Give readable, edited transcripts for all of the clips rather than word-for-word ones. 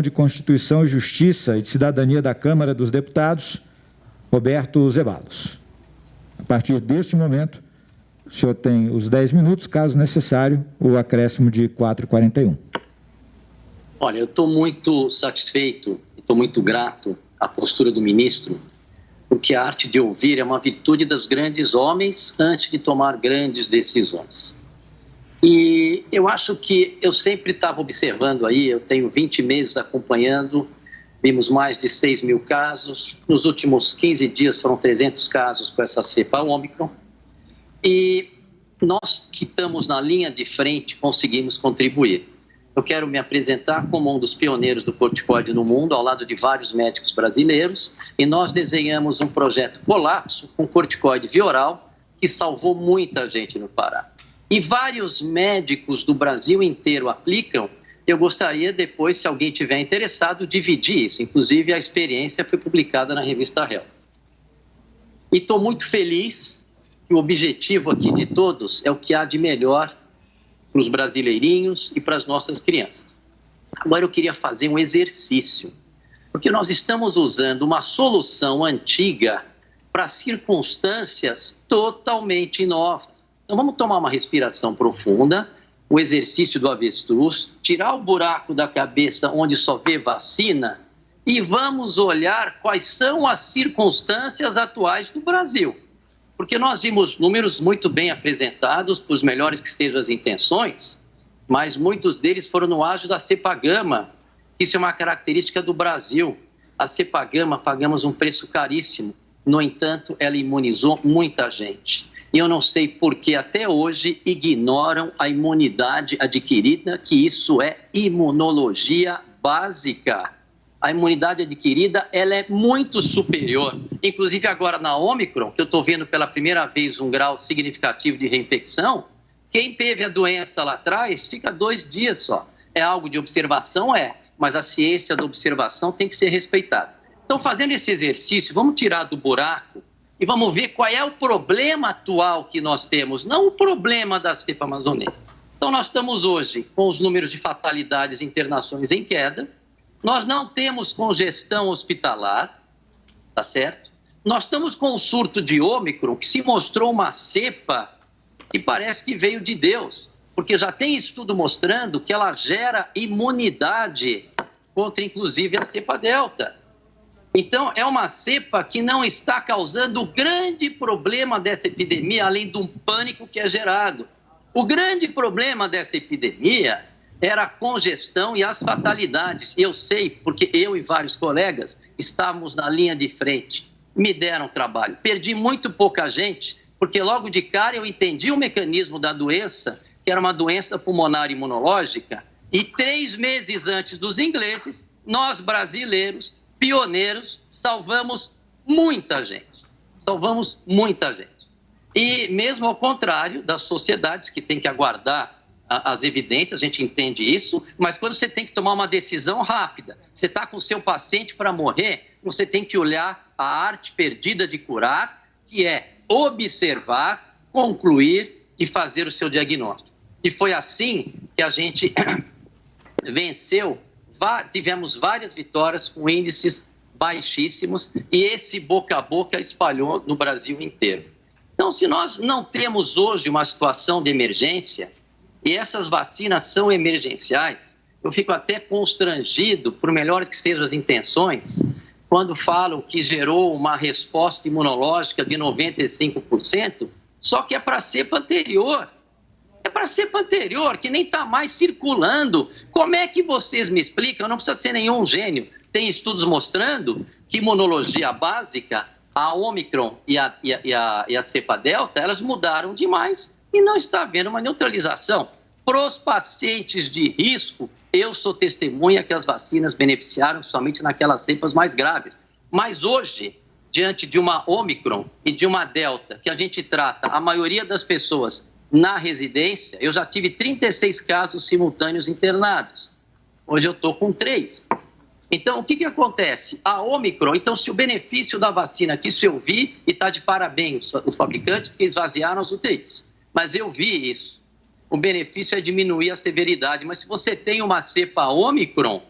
de Constituição e Justiça e de Cidadania da Câmara dos Deputados, Roberto Zeballos. A partir deste momento, o senhor tem os 10 minutos, caso necessário, o acréscimo de 4h41. Olha, eu estou muito satisfeito, estou muito grato à postura do ministro, porque a arte de ouvir é uma virtude dos grandes homens antes de tomar grandes decisões. E eu acho que eu sempre estava observando aí, eu tenho 20 meses acompanhando, vimos mais de 6 mil casos, nos últimos 15 dias foram 300 casos com essa cepa Ômicron, e nós que estamos na linha de frente conseguimos contribuir. Eu quero me apresentar como um dos pioneiros do corticoide no mundo, ao lado de vários médicos brasileiros, e nós desenhamos um projeto Colapso com corticoide via oral, que salvou muita gente no Pará. E vários médicos do Brasil inteiro aplicam. Eu gostaria depois, se alguém tiver interessado, dividir isso. Inclusive, a experiência foi publicada na revista Health. E estou muito feliz que o objetivo aqui de todos é o que há de melhor para os brasileirinhos e para as nossas crianças. Agora eu queria fazer um exercício, porque nós estamos usando uma solução antiga para circunstâncias totalmente novas. Então vamos tomar uma respiração profunda, o exercício do avestruz, tirar o buraco da cabeça onde só vê vacina e vamos olhar quais são as circunstâncias atuais do Brasil. Porque nós vimos números muito bem apresentados, por melhores que sejam as intenções, mas muitos deles foram no ágio da cepa gama. Isso é uma característica do Brasil. A cepa gama pagamos um preço caríssimo, no entanto, ela imunizou muita gente. E eu não sei por que até hoje ignoram a imunidade adquirida, que isso é imunologia básica. A imunidade adquirida, ela é muito superior. Inclusive agora na Ômicron, que eu estou vendo pela primeira vez um grau significativo de reinfecção, quem teve a doença lá atrás fica 2 dias só. É algo de observação? É, mas a ciência da observação tem que ser respeitada. Então, fazendo esse exercício, vamos tirar do buraco e vamos ver qual é o problema atual que nós temos, não o problema da cepa amazonense. Então, nós estamos hoje com os números de fatalidades e internações em queda, nós não temos congestão hospitalar, tá certo? Nós estamos com o surto de Ômicron, que se mostrou uma cepa que parece que veio de Deus, porque já tem estudo mostrando que ela gera imunidade contra, inclusive, a cepa Delta. Então, é uma cepa que não está causando o grande problema dessa epidemia, além de um pânico que é gerado. O grande problema dessa epidemia era a congestão e as fatalidades. Eu sei, porque eu e vários colegas estávamos na linha de frente. Me deram trabalho. Perdi muito pouca gente, porque logo de cara eu entendi o mecanismo da doença, que era uma doença pulmonar imunológica, e 3 meses antes dos ingleses, nós brasileiros, pioneiros, salvamos muita gente. Salvamos muita gente. E mesmo ao contrário das sociedades que têm que aguardar as evidências, a gente entende isso, mas quando você tem que tomar uma decisão rápida, você está com o seu paciente para morrer, você tem que olhar a arte perdida de curar, que é observar, concluir e fazer o seu diagnóstico. E foi assim que a gente venceu. Tivemos várias vitórias com índices baixíssimos e esse boca a boca espalhou no Brasil inteiro. Então, se nós não temos hoje uma situação de emergência e essas vacinas são emergenciais, eu fico até constrangido, por melhor que sejam as intenções, quando falam que gerou uma resposta imunológica de 95%, só que é para a cepa anterior. É para a cepa anterior, que nem está mais circulando. Como é que vocês me explicam? Não precisa ser nenhum gênio. Tem estudos mostrando que imunologia básica, a Ômicron e a cepa Delta, elas mudaram demais e não está havendo uma neutralização. Para os pacientes de risco, eu sou testemunha que as vacinas beneficiaram somente naquelas cepas mais graves. Mas hoje, diante de uma Ômicron e de uma Delta, que a gente trata a maioria das pessoas na residência, eu já tive 36 casos simultâneos internados. Hoje eu estou com 3. Então, o que acontece? A Ômicron, então, se o benefício da vacina, que isso eu vi, e está de parabéns os fabricantes, porque esvaziaram as UTIs. Mas eu vi isso. O benefício é diminuir a severidade. Mas se você tem uma cepa Ômicron,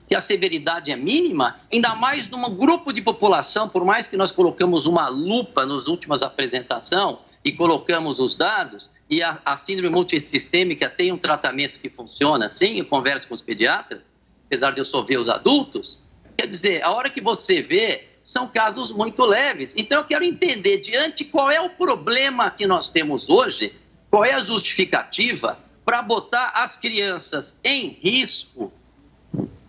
que a severidade é mínima, ainda mais num grupo de população, por mais que nós colocamos uma lupa nas últimas apresentações e colocamos os dados, e a síndrome multissistêmica tem um tratamento que funciona, sim, eu converso com os pediatras, apesar de eu só ver os adultos, quer dizer, a hora que você vê, são casos muito leves. Então, eu quero entender, diante, qual é o problema que nós temos hoje, qual é a justificativa para botar as crianças em risco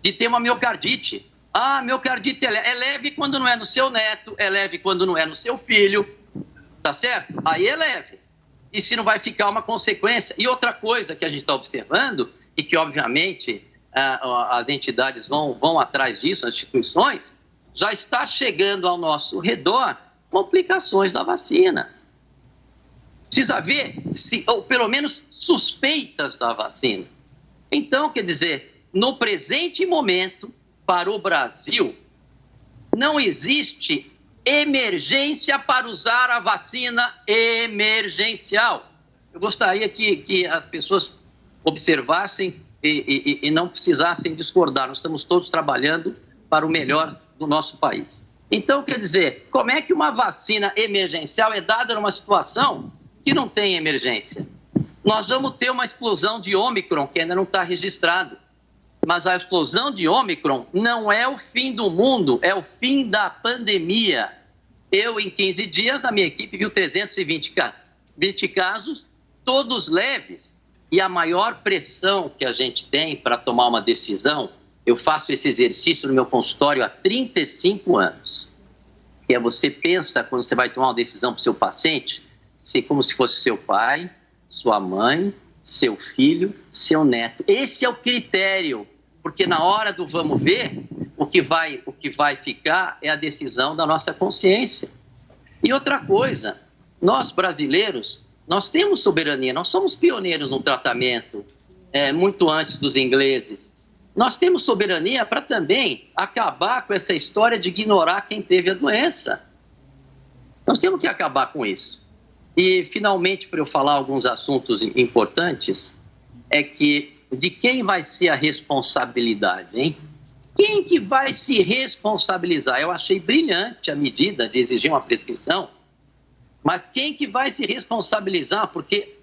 de ter uma miocardite. Ah, miocardite é leve quando não é no seu neto, é leve quando não é no seu filho, tá certo? Aí é leve. E se não vai ficar uma consequência. E outra coisa que a gente está observando, e que, obviamente, as entidades vão atrás disso, as instituições, já está chegando ao nosso redor complicações da vacina. Precisa ver, ou pelo menos suspeitas da vacina. Então, quer dizer, no presente momento, para o Brasil, não existe emergência para usar a vacina emergencial. Eu gostaria que as pessoas observassem e não precisassem discordar. Nós estamos todos trabalhando para o melhor do nosso país. Então, quer dizer, como é que uma vacina emergencial é dada numa situação que não tem emergência? Nós vamos ter uma explosão de Ômicron, que ainda não está registrado. Mas a explosão de Ômicron não é o fim do mundo, é o fim da pandemia. Eu, em 15 dias, a minha equipe viu 320 casos, todos leves. E a maior pressão que a gente tem para tomar uma decisão, eu faço esse exercício no meu consultório há 35 anos. Que é você pensa, quando você vai tomar uma decisão para o seu paciente, como se fosse seu pai, sua mãe, seu filho, seu neto. Esse é o critério, porque na hora do vamos ver, o que vai ficar é a decisão da nossa consciência. E outra coisa, nós brasileiros, nós temos soberania, nós somos pioneiros no tratamento, muito antes dos ingleses. Nós temos soberania para também acabar com essa história de ignorar quem teve a doença. Nós temos que acabar com isso. E, finalmente, para eu falar alguns assuntos importantes, é que de quem vai ser a responsabilidade, hein? Quem que vai se responsabilizar? Eu achei brilhante a medida de exigir uma prescrição, mas quem que vai se responsabilizar? Porque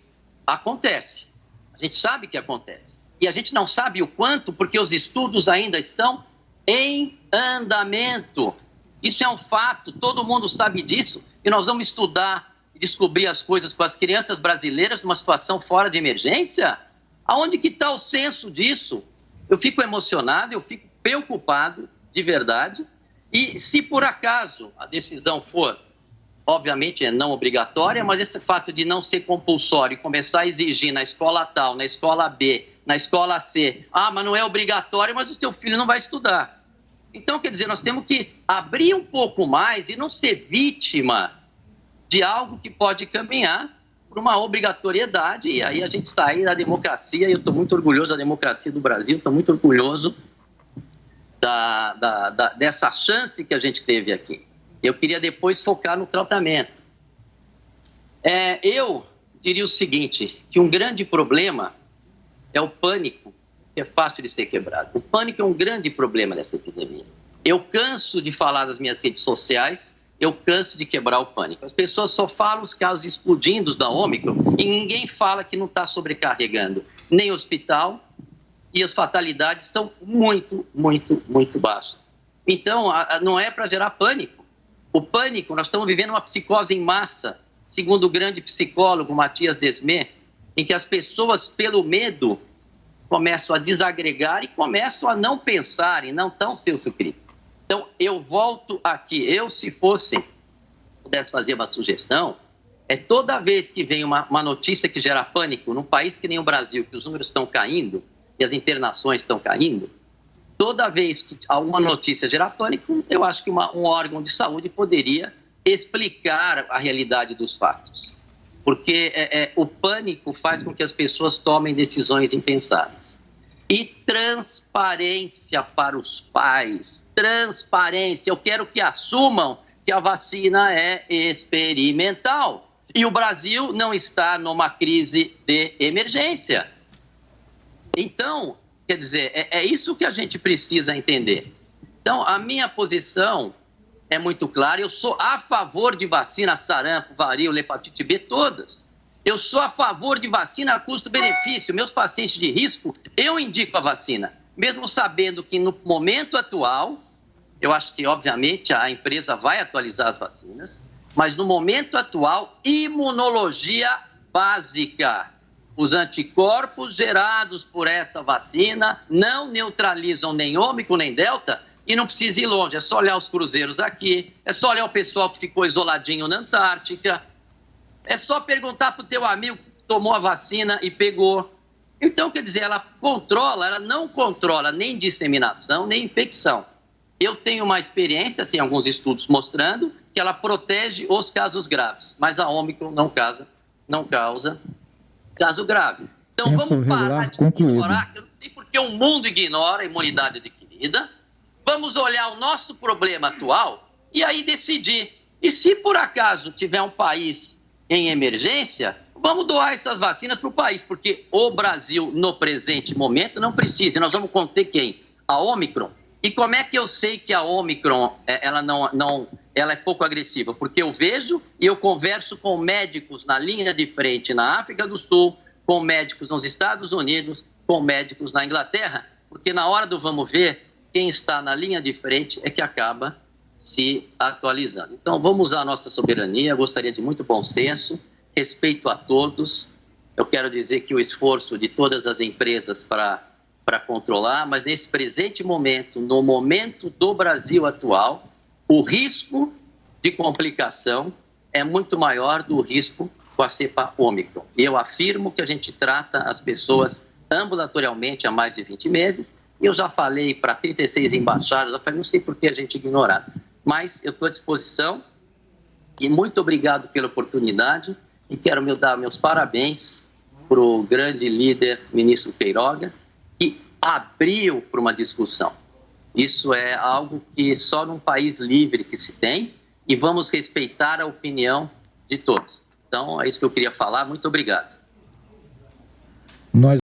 acontece, a gente sabe que acontece. E a gente não sabe o quanto, porque os estudos ainda estão em andamento. Isso é um fato, todo mundo sabe disso, e nós vamos estudar e descobrir as coisas com as crianças brasileiras numa situação fora de emergência? Aonde que está o senso disso? Eu fico emocionado, eu fico preocupado, de verdade, e se por acaso a decisão for, obviamente é não obrigatória, mas esse fato de não ser compulsório e começar a exigir na escola tal, na escola B, na escola C, mas não é obrigatório, mas o seu filho não vai estudar. Então, quer dizer, nós temos que abrir um pouco mais e não ser vítima de algo que pode caminhar por uma obrigatoriedade, e aí a gente sai da democracia, e eu estou muito orgulhoso da democracia do Brasil, estou muito orgulhoso dessa chance que a gente teve aqui. Eu queria depois focar no tratamento. Eu diria o seguinte, que um grande problema é o pânico, que é fácil de ser quebrado. O pânico é um grande problema dessa epidemia. Eu canso de falar nas minhas redes sociais, eu canso de quebrar o pânico. As pessoas só falam os casos explodindo da Ômicron e ninguém fala que não está sobrecarregando nem o hospital, e as fatalidades são muito, muito, muito baixas. Então, não é para gerar pânico. O pânico, nós estamos vivendo uma psicose em massa, segundo o grande psicólogo Matias Desmet, em que as pessoas, pelo medo, começam a desagregar e começam a não pensar e não tão senso crítico. Então, eu volto aqui. Se pudesse fazer uma sugestão, toda vez que vem uma notícia que gera pânico, num país que nem o Brasil, que os números estão caindo e as internações estão caindo, toda vez que alguma notícia gera pânico, eu acho que um órgão de saúde poderia explicar a realidade dos fatos. Porque o pânico faz com que as pessoas tomem decisões impensadas. E transparência para os pais. Transparência. Eu quero que assumam que a vacina é experimental. E o Brasil não está numa crise de emergência. Então, Quer dizer, é isso que a gente precisa entender. Então, a minha posição é muito clara. Eu sou a favor de vacina sarampo, varíola, hepatite B, todas. Eu sou a favor de vacina a custo-benefício. Meus pacientes de risco, eu indico a vacina. Mesmo sabendo que no momento atual, eu acho que, obviamente, a empresa vai atualizar as vacinas, mas no momento atual, imunologia básica. Os anticorpos gerados por essa vacina não neutralizam nem Ômicron nem Delta e não precisa ir longe. É só olhar os cruzeiros aqui, é só olhar o pessoal que ficou isoladinho na Antártica, é só perguntar para o teu amigo que tomou a vacina e pegou. Então, quer dizer, ela não controla nem disseminação, nem infecção. Eu tenho uma experiência, tem alguns estudos mostrando que ela protege os casos graves, mas a Ômicron não causa caso grave. Então, vamos parar de ignorar, que eu não sei porque o mundo ignora a imunidade adquirida. Vamos olhar o nosso problema atual e aí decidir. E se por acaso tiver um país em emergência, vamos doar essas vacinas para o país, porque o Brasil, no presente momento, não precisa. Nós vamos conter quem? A Ômicron. E como é que eu sei que a Ômicron ela é pouco agressiva? Porque eu vejo e eu converso com médicos na linha de frente na África do Sul, com médicos nos Estados Unidos, com médicos na Inglaterra, porque na hora do vamos ver, quem está na linha de frente é que acaba se atualizando. Então, vamos usar a nossa soberania. Eu gostaria de muito bom senso, respeito a todos. Eu quero dizer que o esforço de todas as empresas para controlar, mas nesse presente momento, no momento do Brasil atual, o risco de complicação é muito maior do risco com a cepa Ômicron. E eu afirmo que a gente trata as pessoas ambulatorialmente há mais de 20 meses, e eu já falei para 36 embaixadas, eu falei, não sei por que a gente ignorar, mas eu estou à disposição e muito obrigado pela oportunidade e quero dar meus parabéns para o grande líder, ministro Queiroga, que abriu para uma discussão. Isso é algo que só num país livre que se tem e vamos respeitar a opinião de todos. Então, é isso que eu queria falar. Muito obrigado. Nós